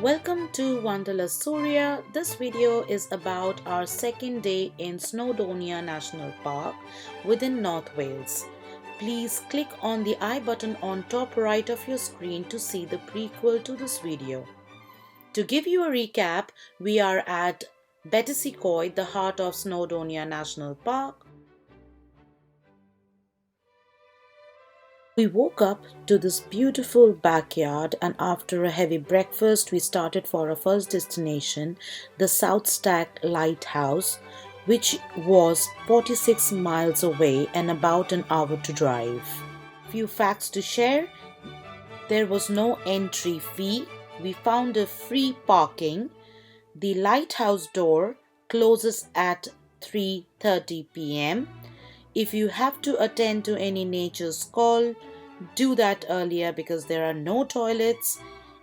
Welcome to Wanderlust Suria. This video is about our second day in Snowdonia National Park within North Wales. Please click on the I button on top right of your screen to see the prequel to this video. To give you a recap, we are at betws-y-coed, the heart of Snowdonia National Park. We woke up to this beautiful backyard, and after a heavy breakfast we started for our first destination, the South Stack Lighthouse, which was 46 miles away and about an hour to drive. Few facts to share: there was no entry fee, we found a free parking, the lighthouse door closes at 3:30 p.m. If you have to attend to any nature's call, do that earlier because there are no toilets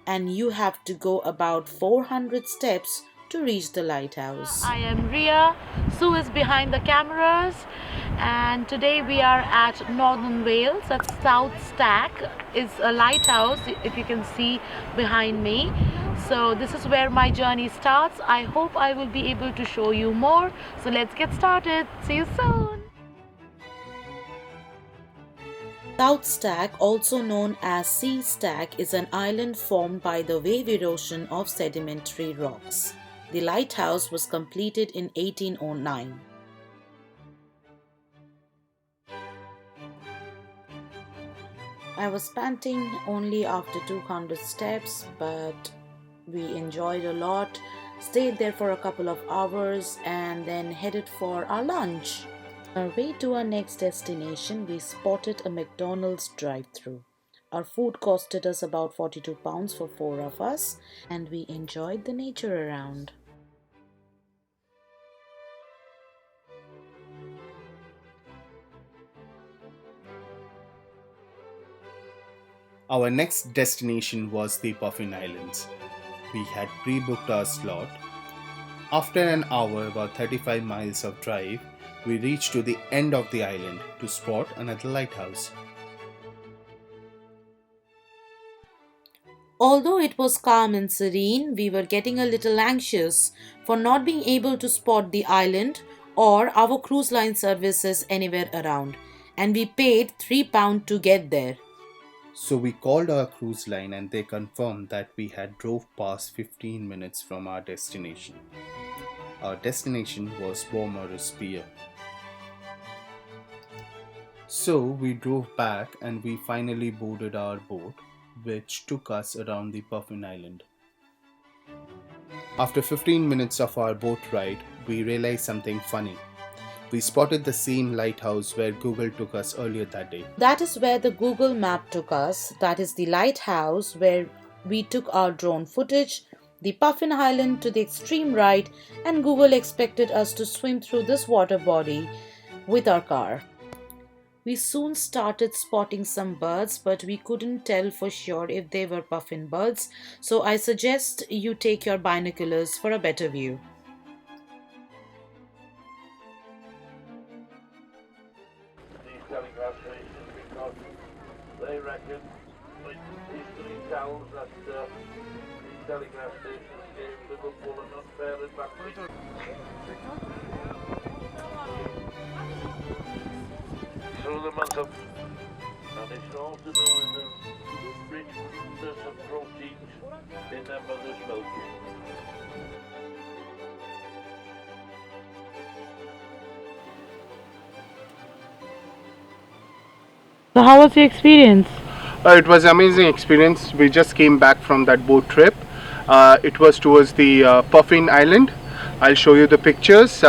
and you have to go about 400 steps to reach the lighthouse. I am Ria, Sue is behind the cameras, and today we are at Northern Wales at South Stack. Is a lighthouse, if you can see behind me. So this is where my journey starts. I hope I will be able to show you more. So let's get started. See you soon. South Stack, also known as Sea Stack, is an island formed by the wave erosion of sedimentary rocks. The lighthouse was completed in 1809. I was panting only after 200 steps, but we enjoyed a lot, stayed there for a couple of hours and then headed for our lunch. On our way to our next destination, we spotted a McDonald's drive-thru. Our food costed us about £42 for 4 of us, and we enjoyed the nature around. Our next destination was the Puffin Islands. We had pre-booked our slot. After an hour, about 35 miles of drive, we reached to the end of the island to spot another lighthouse. Although it was calm and serene, we were getting a little anxious for not being able to spot the island or our cruise line services anywhere around, and we paid £3 to get there. So we called our cruise line and they confirmed that we had drove past 15 minutes from our destination. Our destination was Wanderlust. So we drove back and we finally boarded our boat, which took us around the Puffin Island. After 15 minutes of our boat ride, we realized something funny. We spotted the same lighthouse where Google took us earlier that day. That is where the Google map took us. That is the lighthouse where we took our drone footage, the Puffin Island to the extreme right, and Google expected us to swim through this water body with our car. We soon started spotting some birds, but we couldn't tell for sure if they were puffin birds, so I suggest you take your binoculars for a better view. These telegraph stations, because they reckon history tells that these telegraph stations gave Liverpool an unfair advantage. Through the month of, and it's all to do with the richness of proteins in their mother's milk. So how was your experience? It was an amazing experience. We just came back from that boat trip. It was towards the Puffin Island. I'll show you the pictures.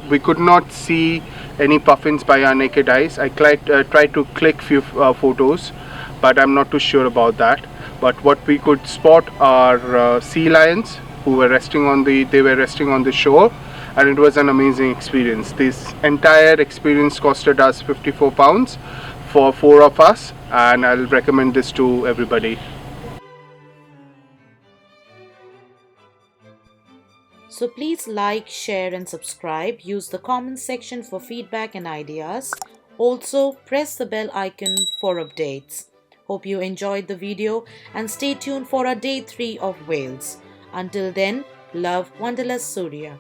We could not see any puffins by our naked eyes. I tried to click few photos, but I'm not too sure about that. But what we could spot are sea lions who were resting on the shore, and it was an amazing experience. This entire experience costed us £54 for 4 of us, and I'll recommend this to everybody. So please like, share and subscribe. Use the comment section for feedback and ideas. Also press the bell icon for updates. Hope you enjoyed the video and stay tuned for our day 3 of Wales. Until then, love Wanderlust Suria.